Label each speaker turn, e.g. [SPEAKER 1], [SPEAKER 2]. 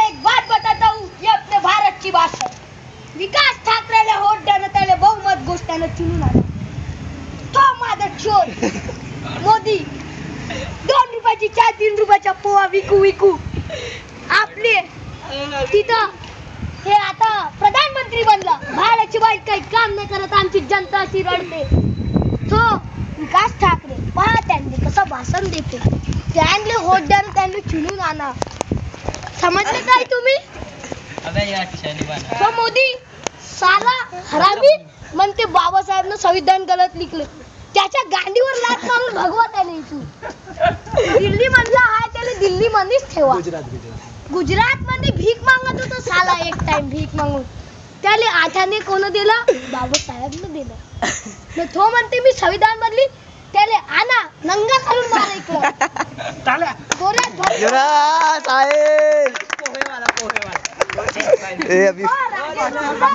[SPEAKER 1] एक बात बताता हूँ, ये अपने भारत की बात है। विकास ठाकरेला वोट देणं त्याला बहुमत गोष्टीनं चुनून आला. तो माझा चोर मोदी 2 रुपयाची चहा 3 रुपयाचा पोहा विकू आपले तिथं हे आता प्रधानमंत्री बनला. भारताची वाईट काही काम नाही करत, आमची जनता अशी रडते. तो विकास ठाकरे पहा त्यांनी कसं भाषण देते. त्यांनी वोट द्यायला त्यांनी चुनून आणा. समजले काय तुम्ही? तो मोदी साला हरामी म्हणते बाबासाहेबनं संविधान गलत लिखलं. त्याच्या गांडीवर लाथ मारून भगवत आहे नाही तू. दिल्ली मधला हाय त्याला दिल्ली मध्येच ठेवा. गुजरात मध्ये भीक मागत होता साला एक टाइम भीक मागून. त्याला आठाने कोण दिला? बाबासाहेबनं दिलं. तो म्हणते मी संविधान बदली त्याला आणा नंगा करून मार ऐकलं.
[SPEAKER 2] पोहे वाला